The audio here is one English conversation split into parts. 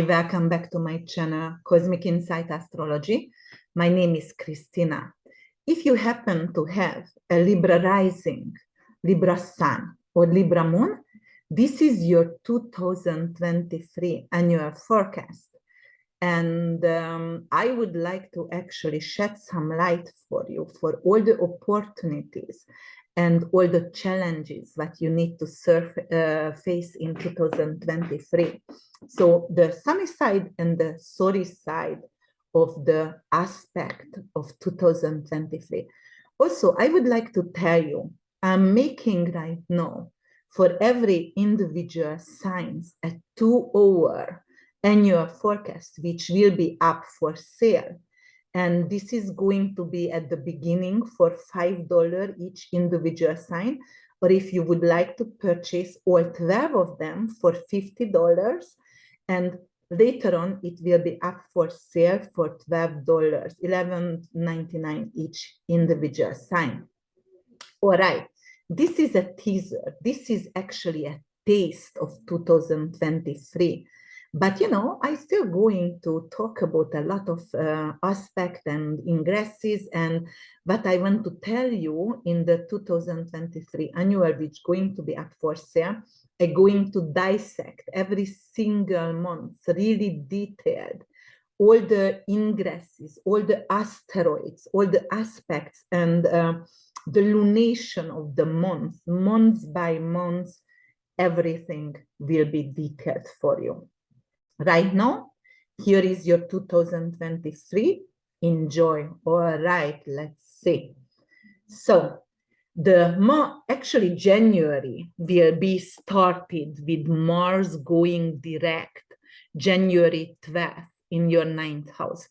Hi, welcome back to my channel, Cosmic Insight Astrology. My name is Christina. If you happen to have a Libra rising, Libra sun, or Libra moon, this is your 2023 annual forecast. And I would like to actually shed some light for you for all the opportunities and all the challenges that you need to face in 2023. So the sunny side and the sorry side of the aspect of 2023. Also, I would like to tell you, I'm making right now for every individual signs a 2-hour annual forecast, which will be up for sale. And this is going to be at the beginning for $5 each individual sign. Or if you would like to purchase all 12 of them for $50, and later on it will be up for sale for $12, $11.99 each individual sign. All right, this is a teaser. This is actually a taste of 2023. But, you know, I'm still going to talk about a lot of aspects and ingresses, and what I want to tell you in the 2023 annual, which is going to be up for sale. I'm going to dissect every single month, really detailed, all the ingresses, all the asteroids, all the aspects, and the lunation of the month, months by months, everything will be detailed for you. Right now, here is your 2023. Enjoy. All right, let's see. So actually January will be started with Mars going direct January 12th in your 9th house.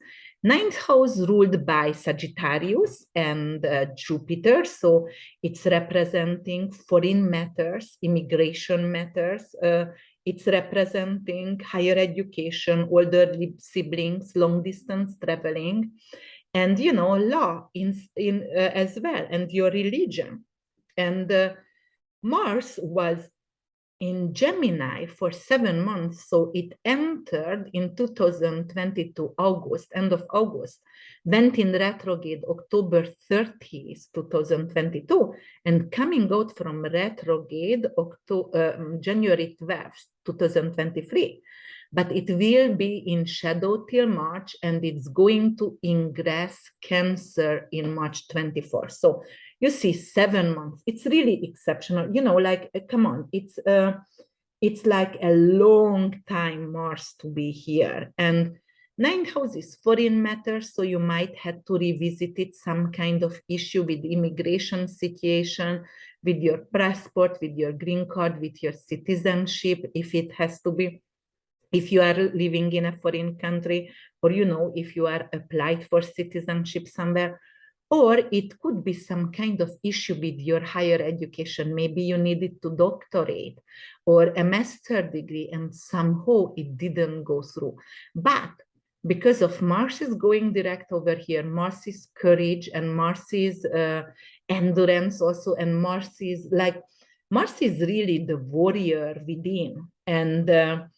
9th house ruled by Sagittarius and Jupiter, so it's representing foreign matters, immigration matters, it's representing higher education, older siblings, long distance traveling, and, you know, law as well, and your religion. And Mars was in Gemini for 7 months, so it entered in 2022 August, end of August, went in retrograde October 30th, 2022, and coming out from retrograde January 12th, 2023. But it will be in shadow till March, and it's going to ingress Cancer in March 24. So you see, 7 months. It's really exceptional. You know, like, come on, it's like a long time Mars to be here. And 9th house is foreign matters, so you might have to revisit it, some kind of issue with immigration situation, with your passport, with your green card, with your citizenship, if it has to be, if you are living in a foreign country, or, you know, if you are applied for citizenship somewhere. Or it could be some kind of issue with your higher education. Maybe you needed to doctorate or a master degree, and somehow it didn't go through. But because of Mars is going direct over here, Mars is courage, and Mars is endurance also, and Mars is really the warrior within, and the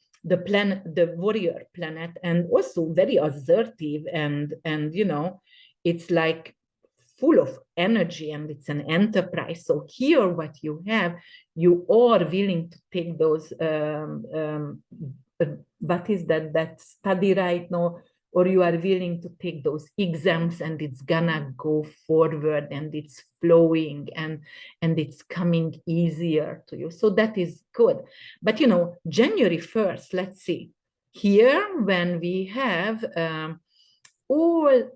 warrior planet, and also very assertive, and you know, it's like full of energy, and it's an enterprise. So here what you have, you are willing to take those what is that study right now, or you are willing to take those exams, and it's gonna go forward, and it's flowing, and it's coming easier to you. So that is good. But, you know, January 1st, let's see here, when we have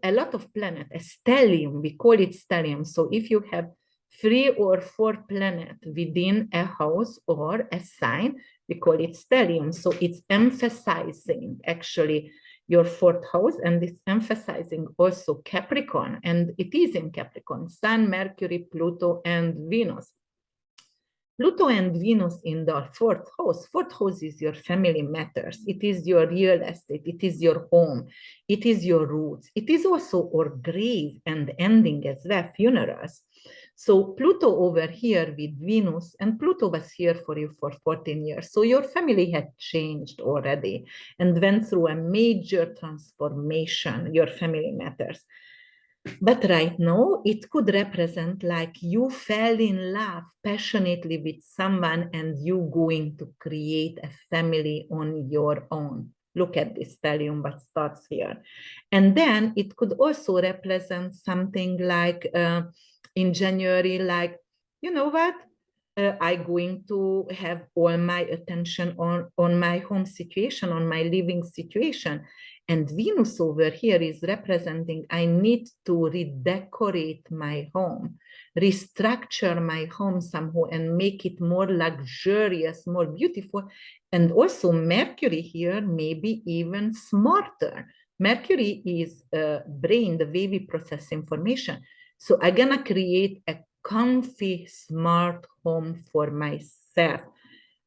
a lot of planets, a stellium, we call it stellium. So if you have 3 or 4 planets within a house or a sign, we call it stellium. So it's emphasizing actually your 4th house, and it's emphasizing also Capricorn, and it is in Capricorn, Sun, Mercury, Pluto, and Venus. Pluto and Venus in the 4th house. 4th house is your family matters. It is your real estate. It is your home. It is your roots. It is also our grave and ending as well, funerals. So Pluto over here with Venus, and Pluto was here for you for 14 years. So your family had changed already and went through a major transformation. Your family matters. But right now, it could represent like you fell in love passionately with someone and you going to create a family on your own. Look at this stellium, what starts here. And then it could also represent something like in January, like, you know what? I'm going to have all my attention on my home situation, on my living situation. And Venus over here is representing, I need to redecorate my home, restructure my home somehow and make it more luxurious, more beautiful. And also Mercury here, maybe even smarter. Mercury is brain, the way we process information. So I'm gonna create a comfy, smart home for myself.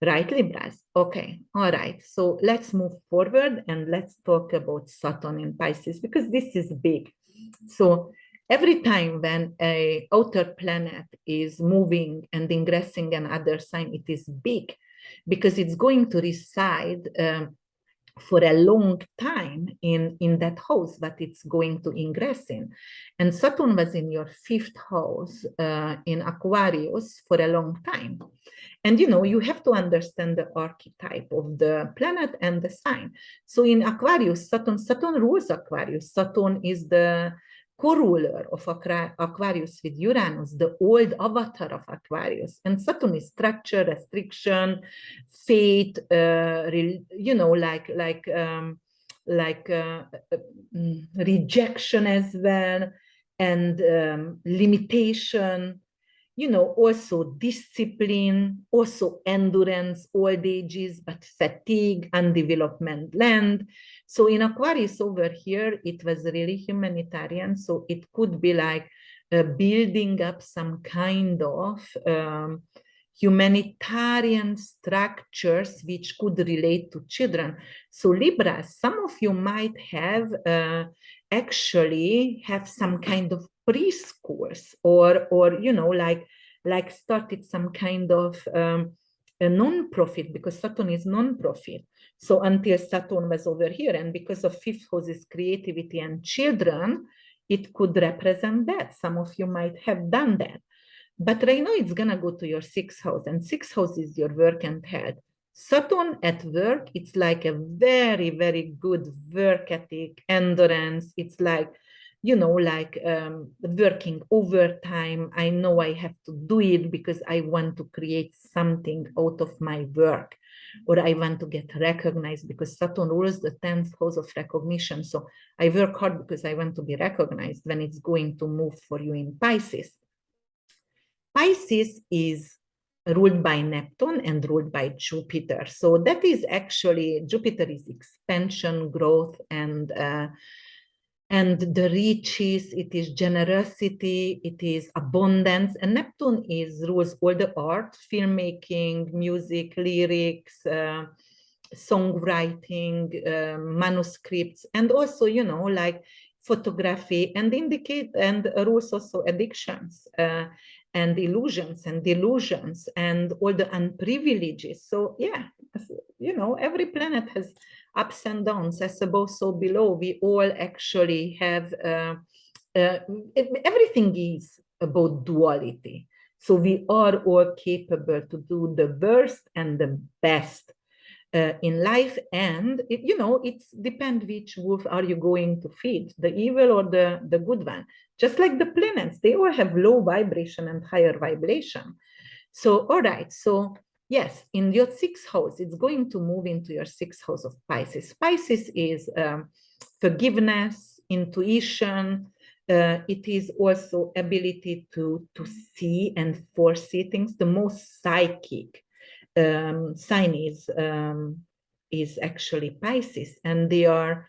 Right, Libras? Okay, all right. So let's move forward and let's talk about Saturn in Pisces because this is big. So every time when a outer planet is moving and ingressing another sign, it is big because it's going to reside for a long time in that house that it's going to ingress in. And Saturn was in your fifth house in Aquarius for a long time. And you have to understand the archetype of the planet and the sign. So in Aquarius, Saturn rules Aquarius. Saturn is the co-ruler of Aquarius with Uranus, the old avatar of Aquarius. And Saturn is structure, restriction, fate, rejection as well, and limitation, also discipline, also endurance, old ages, but fatigue, undevelopment land. So in Aquarius over here, it was really humanitarian. So it could be like building up some kind of humanitarian structures which could relate to children. So Libra, some of you might have actually have some kind of preschools or like started some kind of a non-profit because Saturn is non-profit. So until Saturn was over here, and because of fifth house is creativity and children, it could represent that. Some of you might have done that. But right now it's gonna go to your sixth house, and sixth house is your work and health. Saturn at work, it's like a very, very good work ethic, endurance. It's like, working overtime. I know I have to do it because I want to create something out of my work, or I want to get recognized because Saturn rules the 10th house of recognition. So I work hard because I want to be recognized when it's going to move for you in Pisces. Pisces is ruled by Neptune and ruled by Jupiter. So that is actually, Jupiter is expansion, growth, and the riches, it is generosity, it is abundance. And Neptune rules all the art, filmmaking, music, lyrics, songwriting, manuscripts, and also, like photography, and rules also addictions and illusions and delusions and all the unprivileges. So yeah, every planet has ups and downs, as above, so below. We all actually have, everything is about duality. So we are all capable to do the worst and the best in life. And it's depend which wolf are you going to feed, the evil or the good one. Just like the planets, they all have low vibration and higher vibration. So all right, so yes, in your sixth house, it's going to move into your sixth house of Pisces. Pisces is forgiveness, intuition. It is also ability to see and foresee things. The most psychic sign is actually Pisces, and they are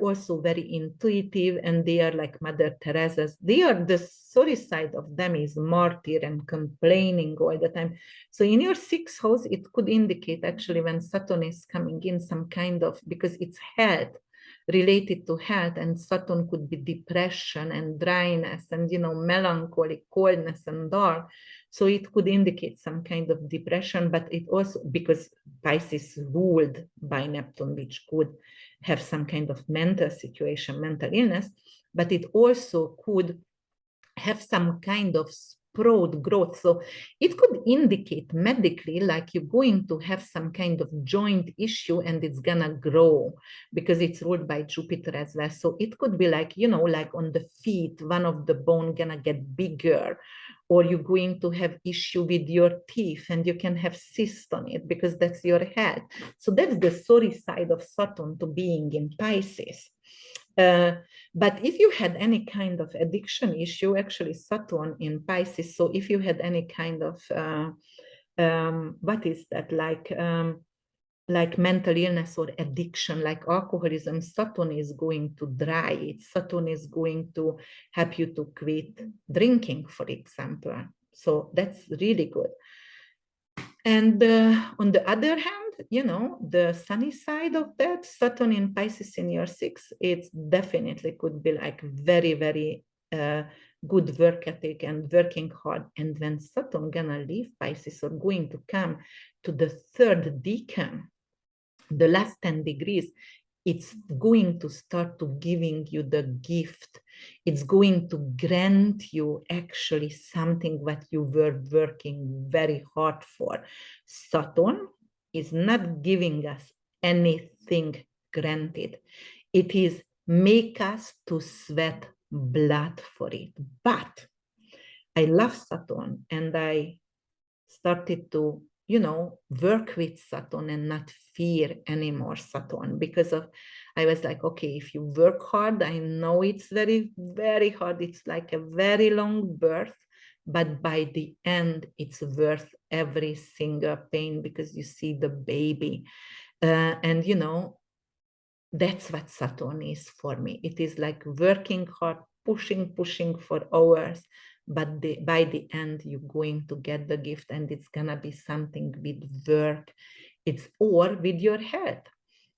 also very intuitive, and they are like Mother Teresa's. They are, the sorry side of them is martyr and complaining all the time. So in your sixth house, it could indicate actually when Saturn is coming in some kind of, because it's health, related to health, and Saturn could be depression and dryness and, you know, melancholy, coldness and dark. So it could indicate some kind of depression, but it also, because Pisces ruled by Neptune, which could have some kind of mental situation, mental illness, but it also could have some kind of sprout growth. So it could indicate medically like you're going to have some kind of joint issue and it's gonna grow because it's ruled by Jupiter as well. So it could be like, you know, like on the feet, one of the bone gonna get bigger, or you're going to have issue with your teeth and you can have cyst on it because that's your head. So that's the sorry side of Saturn to being in Pisces. But if you had any kind of addiction issue, actually Saturn in Pisces, so if you had any kind of, what is that, like mental illness or addiction, like alcoholism, Saturn is going to dry it. Saturn is going to help you to quit drinking, for example. So that's really good. And on the other hand, you know, the sunny side of that, Saturn in Pisces in your 6, it definitely could be like very, very good work ethic and working hard. And when Saturn gonna leave Pisces or going to come to the third decan, the last 10 degrees, it's going to start to giving you the gift. It's going to grant you actually something what you were working very hard for. Saturn is not giving us anything granted. It is make us to sweat blood for it. But I love Saturn and I started to, you know, work with Saturn and not fear anymore Saturn, because of, I was like, okay, if you work hard, I know it's very, very hard. It's like a very long birth, but by the end, it's worth every single pain because you see the baby. And, you know, that's what Saturn is for me. It is like working hard, pushing for hours, but by the end, you're going to get the gift and it's gonna be something with work. It's or with your health.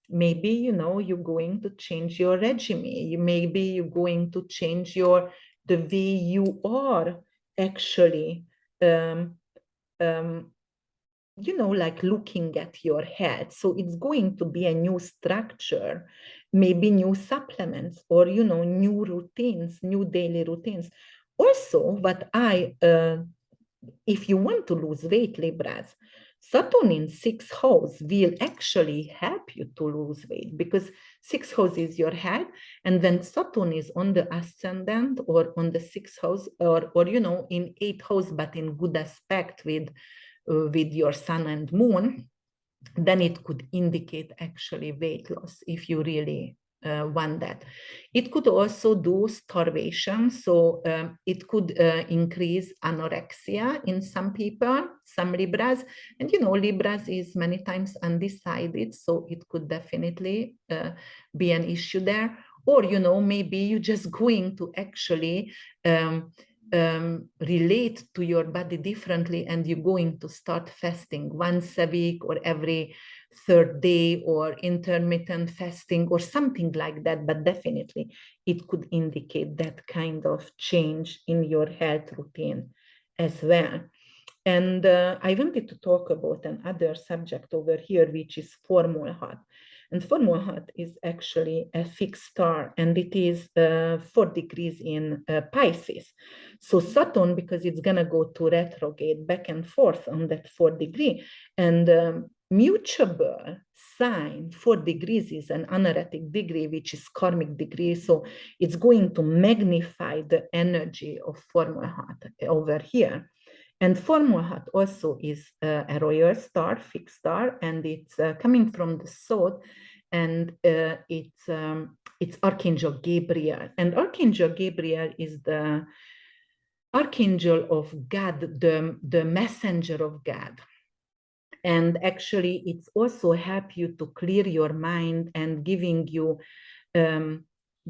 Maybe, you know, you're going to change your regime. Maybe you're going to change the way you are actually you know, like looking at your head. So it's going to be a new structure, maybe new supplements, or, you know, new routines, new daily routines. Also, what if you want to lose weight, Libras, Saturn in 6th house will actually help you to lose weight, because 6th house is your head, and when Saturn is on the ascendant or on the 6th house, or you know, in 8th house, but in good aspect with your sun and moon, then it could indicate actually weight loss if you really want that. It could also do starvation, so it could increase anorexia in some people, some Libras, and you know, Libras is many times undecided, so it could definitely be an issue there. Or, you know, maybe you're just going to actually relate to your body differently, and you're going to start fasting once a week or every third day, or intermittent fasting or something like that. But definitely it could indicate that kind of change in your health routine as well. And I wanted to talk about another subject over here, which is Formula. And Formula is actually a fixed star, and it is 4 degrees in Pisces. So Saturn, because it's going to go to retrograde back and forth on that 4 degree, and mutable sign 4 degrees is an honorific degree, which is karmic degree. So it's going to magnify the energy of Formula over here. And Formula also is a royal star, fixed star, and it's coming from the south, and it's Archangel Gabriel. And Archangel Gabriel is the archangel of God, the messenger of God. And actually, it's also help you to clear your mind and giving you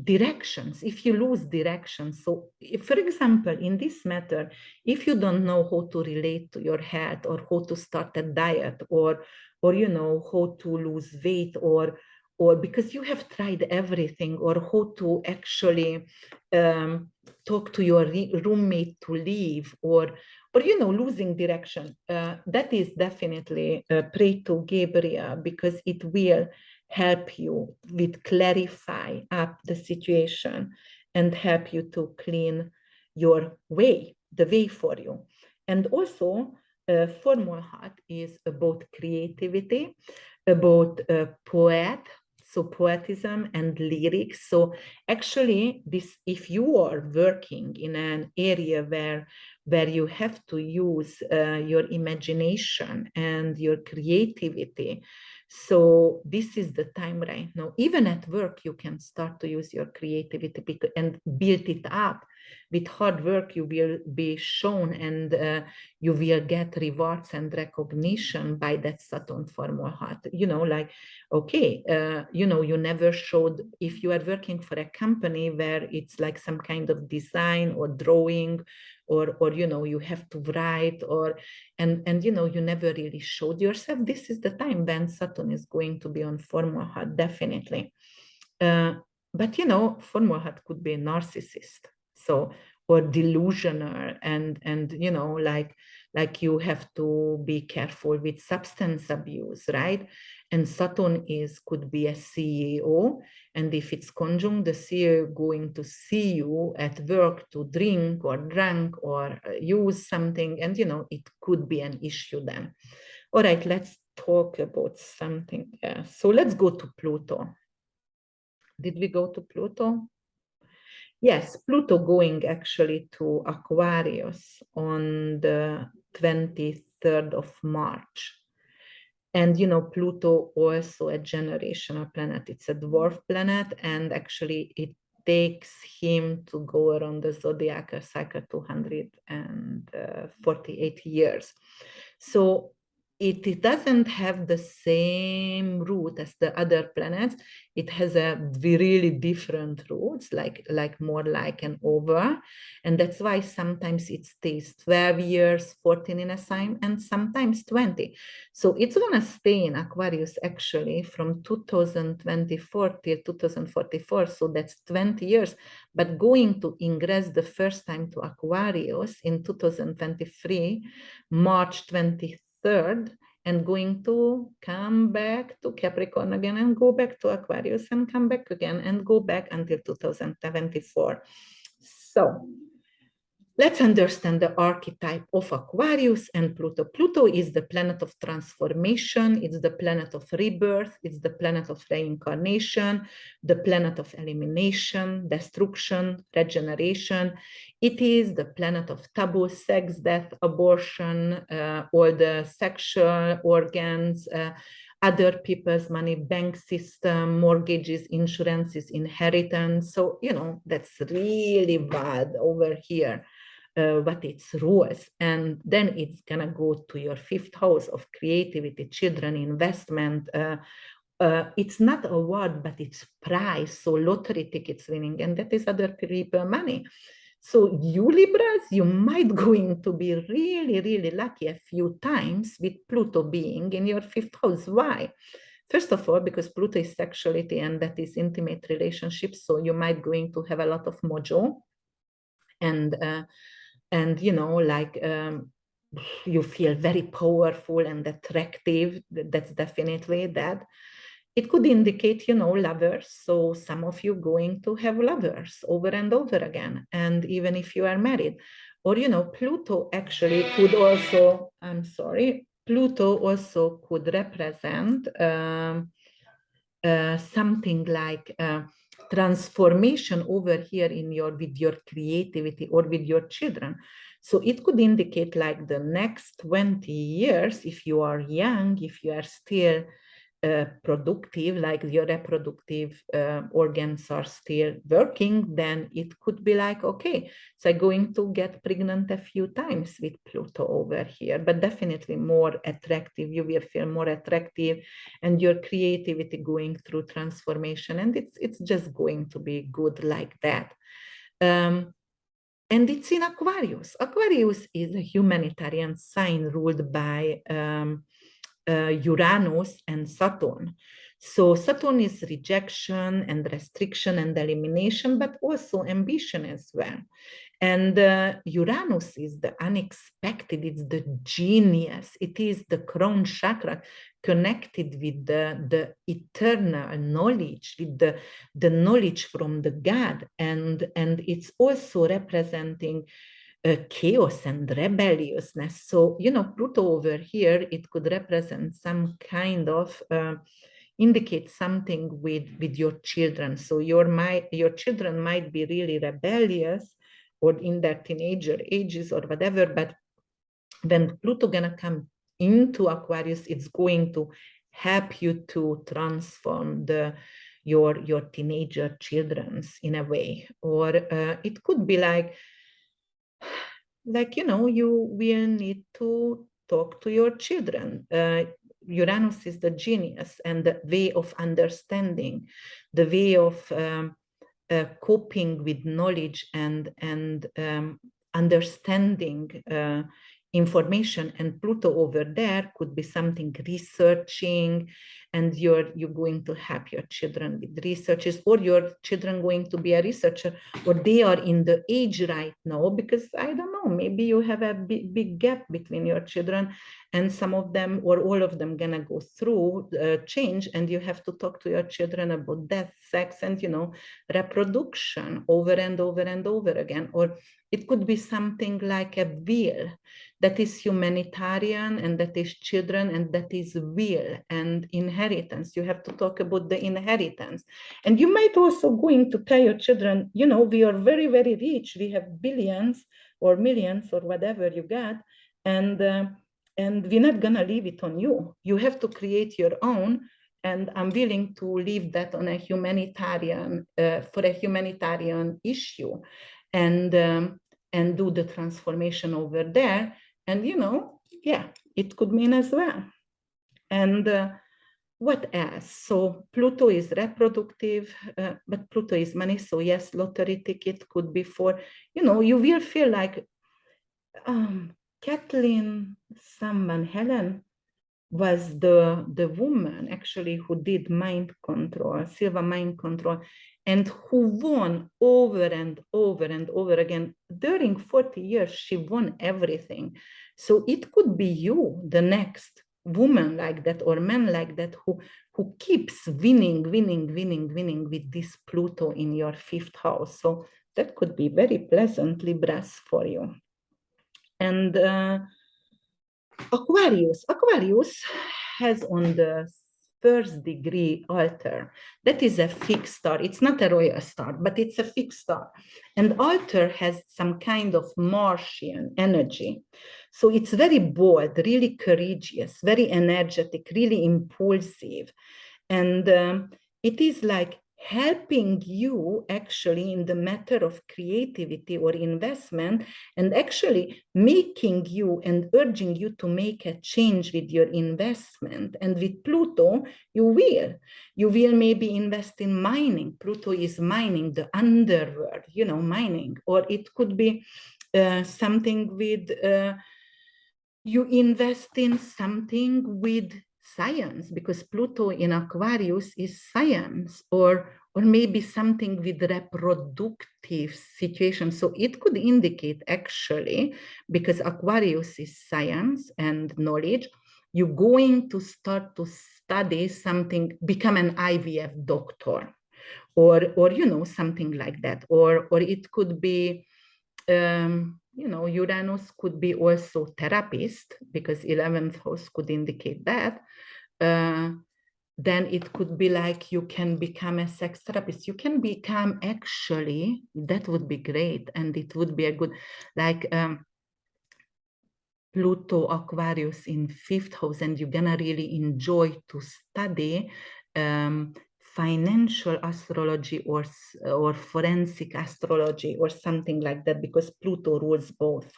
directions if you lose directions. So if, for example, in this matter, if you don't know how to relate to your health, or how to start a diet, or you know, how to lose weight, or or because you have tried everything, or how to actually talk to your roommate to leave, or you know, losing direction, that is definitely pray to Gabriel, because it will help you with clarify up the situation and help you to clean your way, the way for you. And also, formal heart is about creativity, about poet, so poetism and lyrics. So actually, this, if you are working in an area where you have to use your imagination and your creativity, so this is the time right now. Even at work, you can start to use your creativity and build it up. With hard work, you will be shown, and you will get rewards and recognition by that Saturn formal heart. You know, like, okay, you know, you never showed, if you are working for a company where it's like some kind of design or drawing, or you know, you have to write, or and you know, you never really showed yourself. This is the time when Saturn is going to be on formal heart, definitely. But you know, formal heart could be a narcissist, so, or delusional, and you know, like you have to be careful with substance abuse, right? And Saturn is, could be a CEO, and if it's conjunct the CEO, going to see you at work to drink or drunk or use something, and you know, it could be an issue then. All right, let's talk about something else. So let's go to Pluto. Did we go to Pluto? Yes, Pluto going actually to Aquarius on the 23rd of March. And you know, Pluto also a generational planet. It's a dwarf planet, and actually it takes him to go around the zodiacal cycle 248 years. So it doesn't have the same route as the other planets. It has a really different routes, like more like an over. And that's why sometimes it stays 12 years, 14 in a sign, and sometimes 20. So it's going to stay in Aquarius actually from 2024 till 2044. So that's 20 years. But going to ingress the first time to Aquarius in 2023, March 23rd, and going to come back to Capricorn again and go back to Aquarius and come back again and go back until 2074. So let's understand the archetype of Aquarius and Pluto. Pluto is the planet of transformation. It's the planet of rebirth. It's the planet of reincarnation, the planet of elimination, destruction, regeneration. It is the planet of taboo, sex, death, abortion, all the sexual organs, other people's money, bank system, mortgages, insurances, inheritance. So, you know, that's really bad over here. But it's rules. And then it's gonna go to your fifth house of creativity, children, investment. It's not award, but it's prize. So lottery tickets winning, and that is other people money. So you Libras, you might going to be really, really lucky a few times with Pluto being in your fifth house. Why? First of all, because Pluto is sexuality and that is intimate relationships. So you might going to have a lot of mojo, and you know, like you feel very powerful and attractive. That's definitely that. It could indicate, you know, lovers. So some of you going to have lovers over and over again, and even if you are married. Or, you know, Pluto actually could also, I'm sorry, Pluto also could represent something like transformation over here in your, with your creativity or with your children. So it could indicate like the next 20 years, if you are young, if you are still productive, like your reproductive organs are still working, then it could be like, okay, so I'm going to get pregnant a few times with Pluto over here, but definitely more attractive. You will feel more attractive, and your creativity going through transformation, and it's just going to be good like that. And it's in Aquarius. Aquarius is a humanitarian sign ruled by Uranus and Saturn. So Saturn is rejection and restriction and elimination, but also ambition as well. And Uranus is the unexpected, it's the genius, it is the crown chakra connected with the eternal knowledge, with the knowledge from the God. And it's also representing chaos and rebelliousness. So, you know, Pluto over here, it could represent some kind of indicate something with your children. So your children might be really rebellious or in their teenager ages or whatever, but when Pluto gonna come into Aquarius, it's going to help you to transform your teenager children's in a way. Or it could be like, you know, you will need to talk to your children. Uranus is the genius and the way of understanding, the way of coping with knowledge and understanding information. And Pluto over there could be something researching, and you're going to help your children with researches, or your children going to be a researcher, or they are in the age right now, because I don't know, maybe you have a big gap between your children, and some of them or all of them gonna go through change, and you have to talk to your children about death, sex, and, you know, reproduction over and over and over again. Or it could be something like a will that is humanitarian, and that is children, and that is will and inheritance. You have to talk about the inheritance. And you might also going to tell your children, you know, we are very, very rich. We have billions or millions or whatever you got. And we're not gonna leave it on you. You have to create your own. And I'm willing to leave that on a humanitarian, for a humanitarian issue, and do the transformation over there. And, you know, yeah, it could mean as well. And what else? So Pluto is reproductive, but Pluto is money. So yes, lottery ticket could be for, you know, you will feel like Kathleen, Helen was the woman actually who did mind control, silver mind control, and who won over and over and over again. During 40 years, she won everything. So it could be you, the next woman like that or man like that, who keeps winning with this Pluto in your 5th house. So that could be very pleasant, Libras, for you. And Aquarius has on the 1st degree altar. That is a fixed star. It's not a royal star, but it's a fixed star. And altar has some kind of Martian energy. So it's very bold, really courageous, very energetic, really impulsive. And it is like helping you actually in the matter of creativity or investment, and actually making you and urging you to make a change with your investment. And with Pluto, you will maybe invest in mining. Pluto is mining, the underworld, you know, mining. Or it could be something with you invest in something with science, because Pluto in Aquarius is science, or maybe something with reproductive situation. So it could indicate actually, because Aquarius is science and knowledge, you're going to start to study something, become an IVF doctor, or you know, something like that. Or it could be you know, Uranus could be also therapist, because 11th house could indicate that. Then it could be like you can become a sex therapist. You can become, actually, that would be great. And it would be a good, like Pluto Aquarius in 5th house, and you're gonna really enjoy to study financial astrology or forensic astrology or something like that, because Pluto rules both.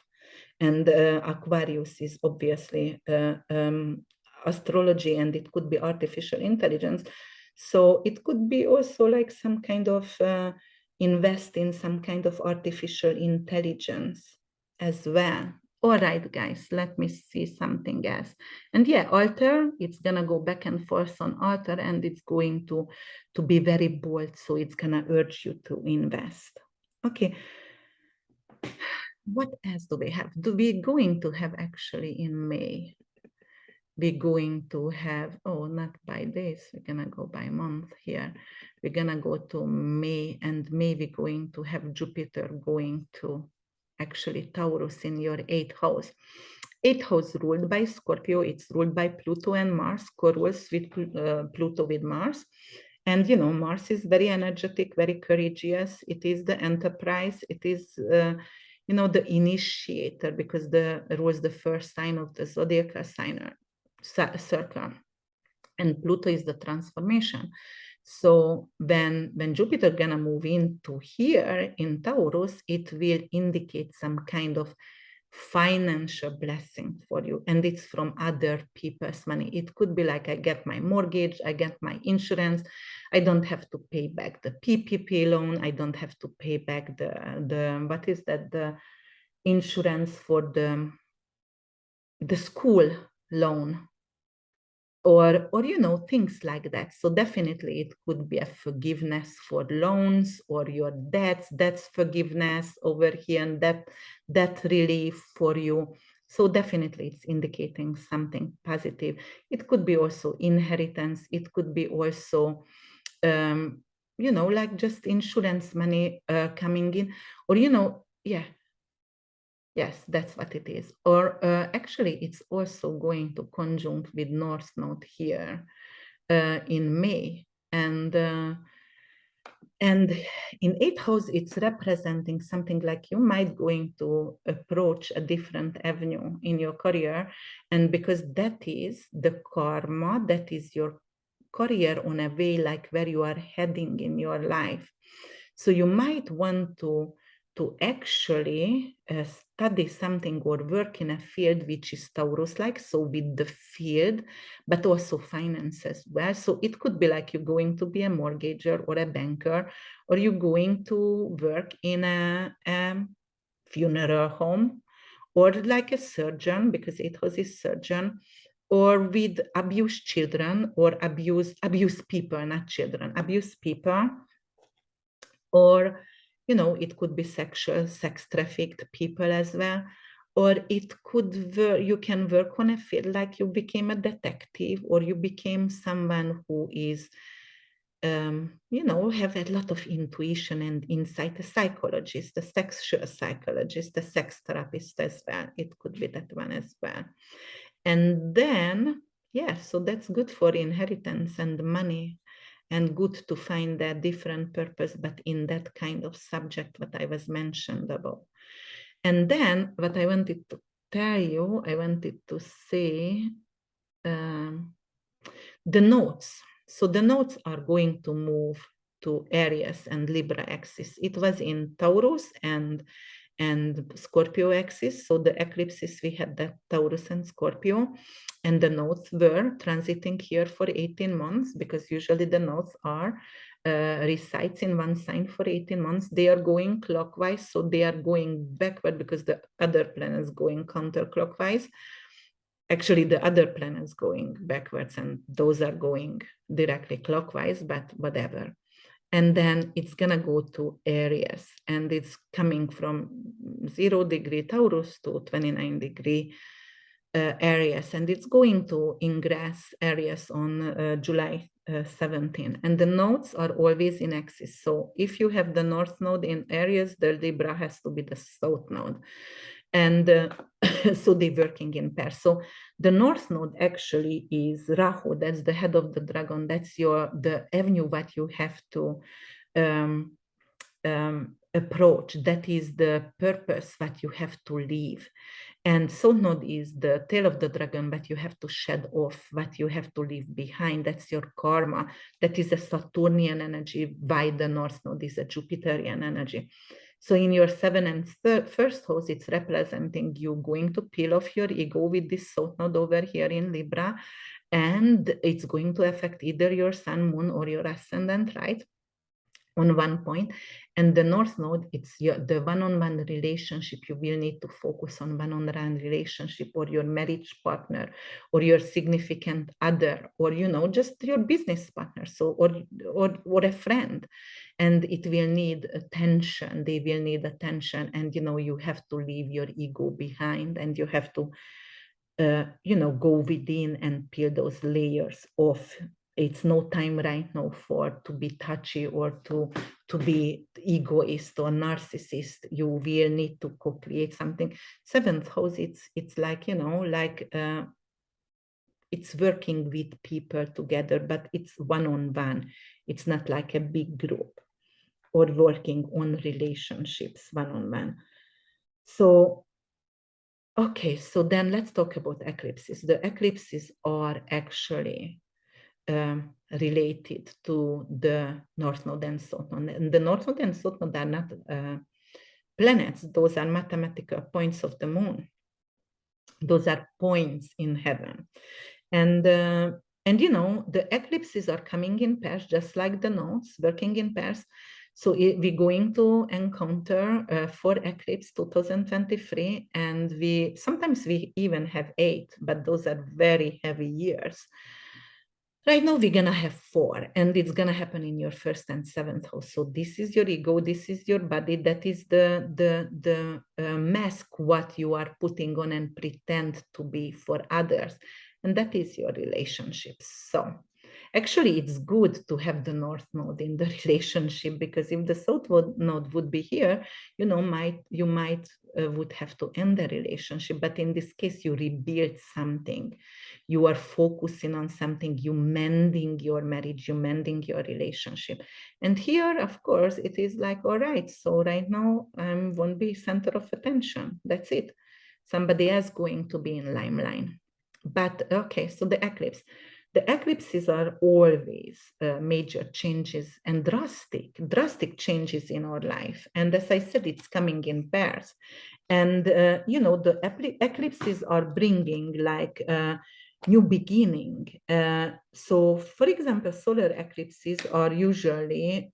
And Aquarius is obviously astrology, and it could be artificial intelligence. So it could be also like some kind of invest in some kind of artificial intelligence as well. All right, guys, let me see something else. And yeah, altar, it's gonna go back and forth on altar, and it's going to be very bold. So it's gonna urge you to invest. Okay. What else do we have? We're going to have actually in May. We're going to have, oh, not by days, we're gonna go by month here. We're gonna go to May, and May we're going to have Jupiter going to actually Taurus in your 8th house. 8th house ruled by Scorpio, it's ruled by Pluto and Mars, Taurus with Pluto with Mars. And you know, Mars is very energetic, very courageous. It is the enterprise, it is you know, the initiator, because the rules the first sign of the zodiacal sign circle, and Pluto is the transformation. So when Jupiter gonna move into here in Taurus, it will indicate some kind of financial blessing for you, and it's from other people's money. It could be like, I get my mortgage, I get my insurance, I don't have to pay back the PPP loan, I don't have to pay back the what is that, the insurance for the school loan, or you know, things like that. So definitely it could be a forgiveness for loans, or your debts forgiveness over here, and that relief for you. So definitely it's indicating something positive. It could be also inheritance, it could be also you know, like just insurance money coming in, or you know, yeah. Yes, that's what it is. Or actually, it's also going to conjunct with North Node here in May. And in 8th house, it's representing something like you might going to approach a different avenue in your career. And because that is the karma, that is your career on a way like where you are heading in your life. So you might want to actually study something or work in a field which is Taurus-like, so with the field, but also finance as well. So it could be like you're going to be a mortgager or a banker, or you're going to work in a funeral home, or like a surgeon, because it was a surgeon, or with abused children, or abused people, not children, abused people, or you know, it could be sex trafficked people as well, or it could you can work on a field like you became a detective, or you became someone who is you know, have a lot of intuition and insight, a psychologist, a sexual psychologist, a sex therapist as well. It could be that one as well. And then, yeah, so that's good for inheritance and money, and good to find a different purpose, but in that kind of subject what I was mentioned about. And then what I wanted to tell you, I wanted to say the nodes. So the nodes are going to move to Aries and Libra axis. It was in Taurus and Scorpio axis. So the eclipses, we had that Taurus and Scorpio, and the nodes were transiting here for 18 months, because usually the nodes are resides in one sign for 18 months. They are going clockwise, so they are going backward because the other planets going counterclockwise. Actually, the other planets going backwards, and those are going directly clockwise, but whatever. And then it's gonna go to Aries, and it's coming from 0 degree Taurus to 29 degree Aries, and it's going to ingress Aries on July 17. And the nodes are always in axis. So if you have the North Node in Aries, the Libra has to be the South Node. And so they're working in pair. So the North Node actually is Rahu, that's the head of the dragon. That's the avenue that you have to approach. That is the purpose that you have to leave. And South Node is the tail of the dragon, but you have to shed off what you have to leave behind. That's your karma. That is a Saturnian energy, while the North Node is a Jupiterian energy. So in your 7th and 1st house, it's representing you going to peel off your ego with this South Node over here in Libra, and it's going to affect either your sun, moon, or your ascendant, right? on one point, and the North Node, it's the one-on-one relationship. You will need to focus on one-on-one relationship, or your marriage partner, or your significant other, or just your business partner, so or a friend, and it will need attention. They will need attention, and you have to leave your ego behind, and you have to go within and peel those layers off. It's no time right now to be touchy or to be egoist or narcissist. You will need to co-create something. Seventh house, it's like it's working with people together, but it's one-on-one. It's not like a big group, or working on relationships one-on-one. So okay, so then let's talk about eclipses. The eclipses are actually related to the North Node and South Node. And the North Node and South Node are not planets. Those are mathematical points of the moon. Those are points in heaven. And the eclipses are coming in pairs, just like the nodes working in pairs. So we're going to encounter 4 eclipse 2023, and sometimes we even have 8, but those are very heavy years. Right now we're gonna have 4, and it's gonna happen in your 1st and 7th house. So this is your ego, this is your body, that is the mask what you are putting on and pretend to be for others, and that is your relationships. So actually it's good to have the North Node in the relationship, because if the South Node would be here, you might would have to end the relationship, but in this case you rebuild something. You are focusing on something, you mending your marriage, you mending your relationship. And here, of course, it is like, all right, so right now I won't be center of attention. That's it. Somebody else going to be in limelight. But okay, so the eclipse. The eclipses are always major changes and drastic changes in our life. And as I said, it's coming in pairs. And, the eclipses are bringing like new beginning. So, for example, solar eclipses are usually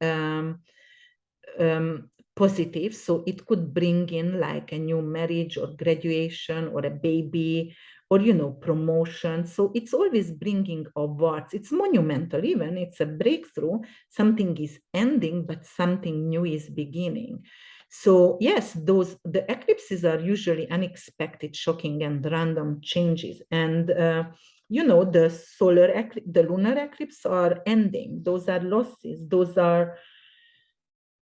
positive. So it could bring in like a new marriage or graduation or a baby or, promotion. So it's always bringing awards. It's monumental even. It's a breakthrough. Something is ending, but something new is beginning. So yes, the eclipses are usually unexpected, shocking, and random changes. And the lunar eclipse are ending. Those are losses. Those are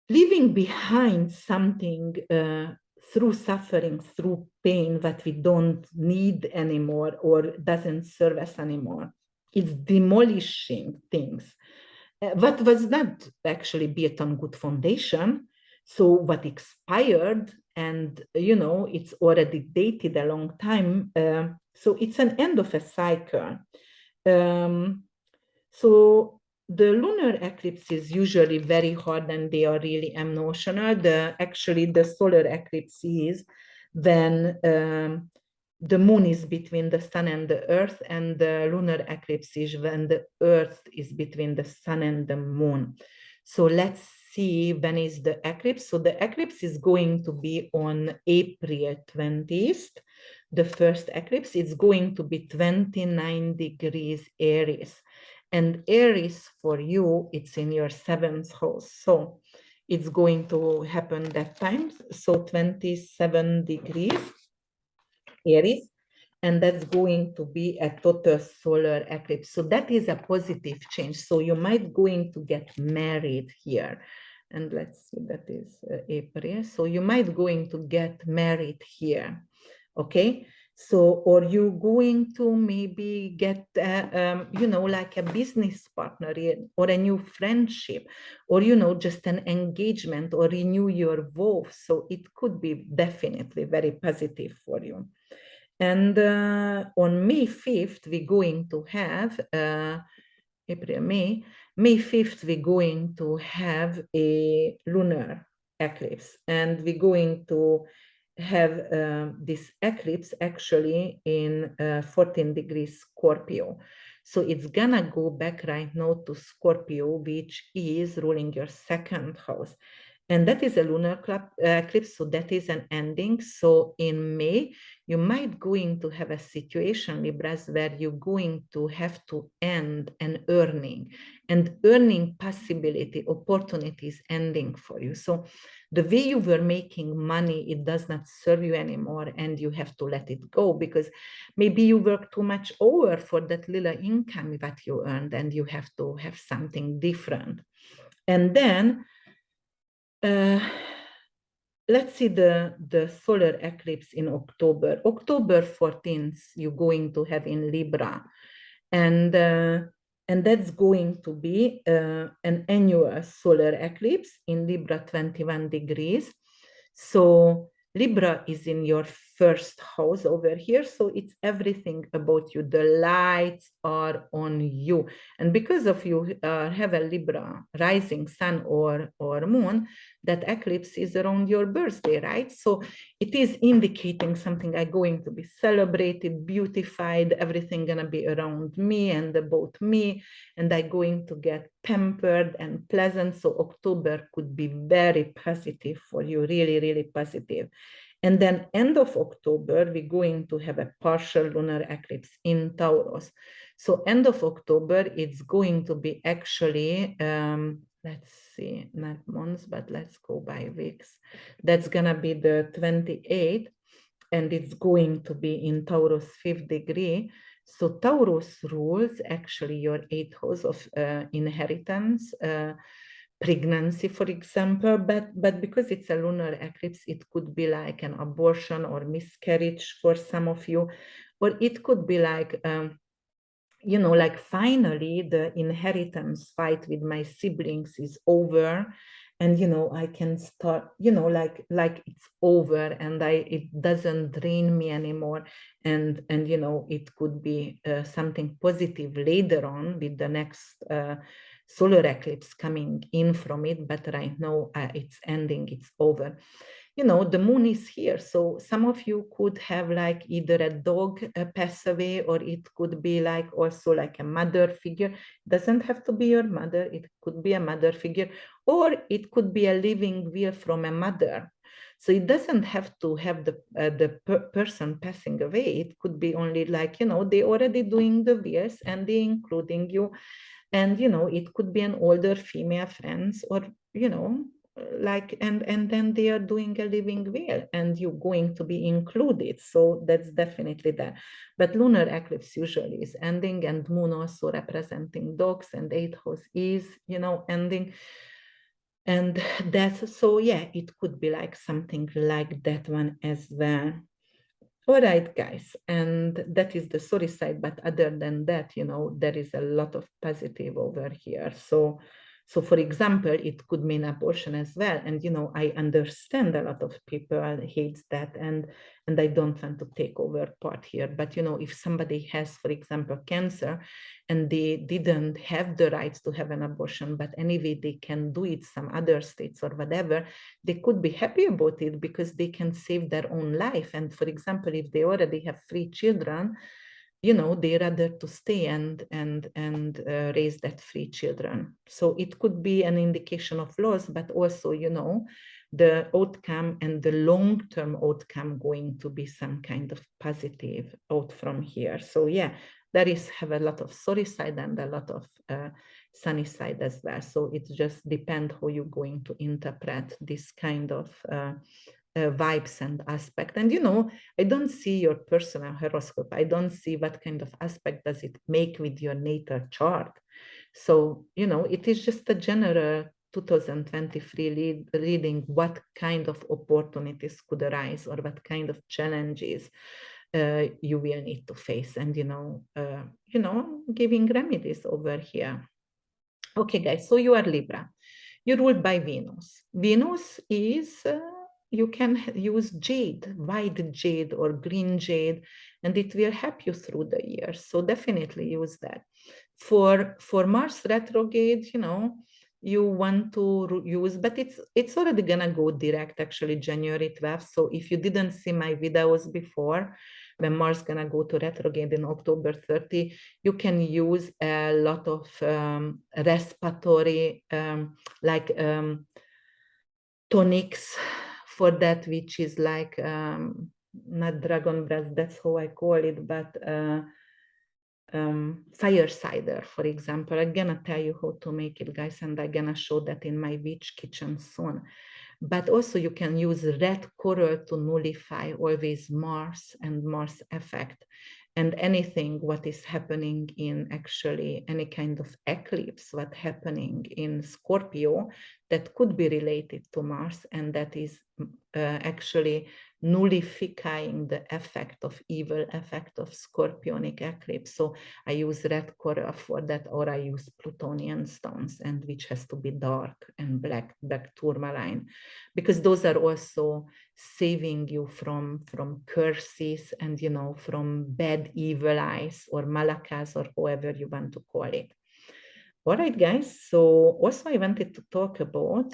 leaving behind something through suffering, through pain that we don't need anymore or doesn't serve us anymore. It's demolishing things. What was not actually built on good foundation. So what expired, and it's already dated a long time. So it's an end of a cycle. So the lunar eclipse is usually very hard, and they are really emotional. Actually, the solar eclipse is when the moon is between the sun and the earth, and the lunar eclipse is when the earth is between the sun and the moon. So let's see when is the eclipse. So the eclipse is going to be on April 20th. The first eclipse is going to be 29 degrees Aries. And Aries for you, it's in your 7th house. So it's going to happen that time. So 27 degrees Aries. And that's going to be a total solar eclipse. So that is a positive change. So you might going to get married here. And let's see, that is April. So you might going to get married here. Okay. So, or you going to maybe get, like a business partner or a new friendship, or, just an engagement, or renew your vows. So it could be definitely very positive for you. And on May 5th, we're going to have, May 5th, we're going to have a lunar eclipse. And we're going to have this eclipse actually in 14 degrees Scorpio. So it's gonna go back right now to Scorpio, which is ruling your second house. And that is a lunar eclipse, so that is an ending. So in May, you might going to have a situation, Libras, where you're going to have to end an earning, and earning possibility, opportunities ending for you. So the way you were making money, it does not serve you anymore, and you have to let it go, because maybe you work too much over for that little income that you earned, and you have to have something different. And then let's see the solar eclipse in October. October 14th, you're going to have in Libra. And that's going to be an annual solar eclipse in Libra 21 degrees. So Libra is in your first house over here. So it's everything about you. The lights are on you. And because of you have a Libra rising sun or moon, that eclipse is around your birthday, right? So it is indicating something I'm going to be celebrated, beautified, everything gonna be around me and about me, and I'm going to get pampered and pleasant. So October could be very positive for you, really, really positive. And then end of October, we're going to have a partial lunar eclipse in Taurus. So end of October, it's going to be actually, let's see, not months, but let's go by weeks. That's gonna be the 28th, and it's going to be in Taurus 5th degree. So Taurus rules actually your 8th house of inheritance, pregnancy, for example, but because it's a lunar eclipse, it could be like an abortion or miscarriage for some of you, or it could be like, like finally the inheritance fight with my siblings is over, and I can start, like it's over, and it doesn't drain me anymore, and it could be something positive later on with the next solar eclipse coming in from it, but right now it's ending, it's over. The moon is here. So some of you could have like either a dog pass away, or it could be like also like a mother figure. It doesn't have to be your mother. It could be a mother figure, or it could be a living will from a mother. So it doesn't have to have the person passing away. It could be only like, they already doing the wills and they including you. And, it could be an older female friends, or, like, and then they are doing a living will, and you're going to be included. So that's definitely that. But lunar eclipse usually is ending, and moon also representing dogs, and 8th house is, ending. And that's, so yeah, it could be like something like that one as well. All right, guys, and that is the sorry side, but other than that, there is a lot of positive over here. So for example, it could mean abortion as well. And, I understand a lot of people hates that, and I don't want to take over part here. But, if somebody has, for example, cancer, and they didn't have the rights to have an abortion, but anyway, they can do it some other states or whatever, they could be happy about it because they can save their own life. And for example, if they already have 3 children, they rather to stay and raise that 3 children. So it could be an indication of loss, but also, the outcome and the long-term outcome going to be some kind of positive out from here. So yeah, that is have a lot of sorry side and a lot of sunny side as well. So it just depends how you're going to interpret this kind of vibes and aspect. And I don't see your personal horoscope. I don't see what kind of aspect does it make with your natal chart. So it is just a general 2023 reading, what kind of opportunities could arise, or what kind of challenges you will need to face, and giving remedies over here. Okay, guys, so you are Libra. You're ruled by Venus. Venus is, you can use jade, white jade or green jade, and it will help you through the year. So definitely use that. For Mars retrograde, you want to use, but it's already gonna go direct actually January 12th. So if you didn't see my videos before, when Mars gonna go to retrograde in October 30, you can use a lot of respiratory like tonics for that, which is like not dragon breath, that's how I call it, but fire cider, for example. I'm gonna tell you how to make it, guys, and I'm gonna show that in my witch kitchen soon. But also you can use red coral to nullify always Mars and Mars effect, and anything what is happening in actually any kind of eclipse, what happening in Scorpio that could be related to Mars, and that is actually nullifying the effect of evil effect of scorpionic eclipse. So I use red coral for that, or I use Plutonian stones, and which has to be dark and black tourmaline, because those are also saving you from curses and, you know, from bad evil eyes or malakas or however you want to call it. All right, guys. So also I wanted to talk about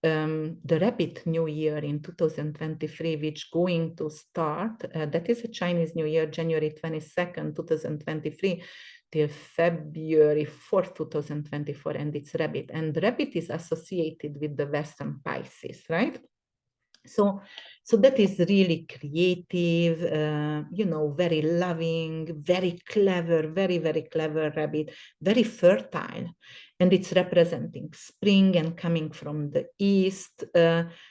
the Rabbit New Year in 2023, which going to start, that is a Chinese New Year, January 22nd, 2023, till February 4th, 2024, and it's Rabbit. And Rabbit is associated with the Western Pisces, right? So that is really creative, you know, very loving, very clever, very, very clever rabbit, very fertile. And it's representing spring and coming from the east.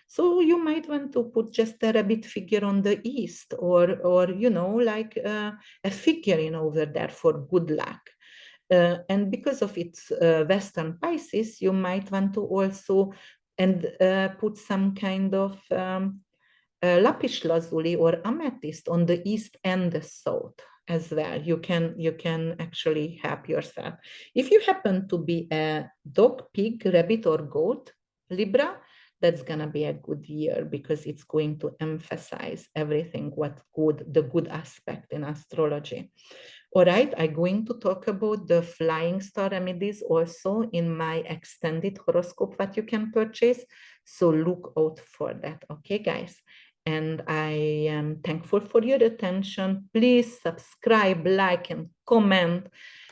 So you might want to put just a rabbit figure on the east, or you know, like a figurine over there for good luck. And because of its Western Pisces, you might want to also put some kind of lapis lazuli or amethyst on the east and the south as well. You can actually help yourself. If you happen to be a dog, pig, rabbit, or goat, Libra, that's gonna be a good year because it's going to emphasize everything what good, the good aspect in astrology. All right, I'm going to talk about the flying star remedies also in my extended horoscope that you can purchase. So look out for that, okay, guys? And I am thankful for your attention. Please subscribe, like, and comment.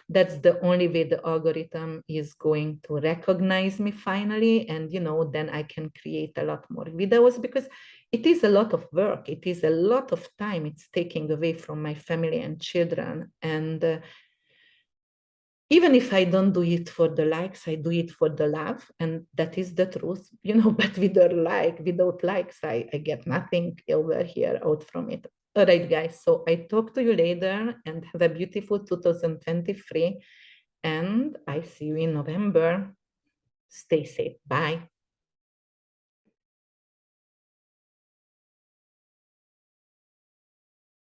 That's the only way the algorithm is going to recognize me finally. And, you know, then I can create a lot more videos because it is a lot of work. It is a lot of time it's taking away from my family and children. And even if I don't do it for the likes, I do it for the love. And that is the truth, you know, but without likes, I get nothing over here out from it. All right, guys. So I talk to you later and have a beautiful 2023. And I see you in November. Stay safe. Bye.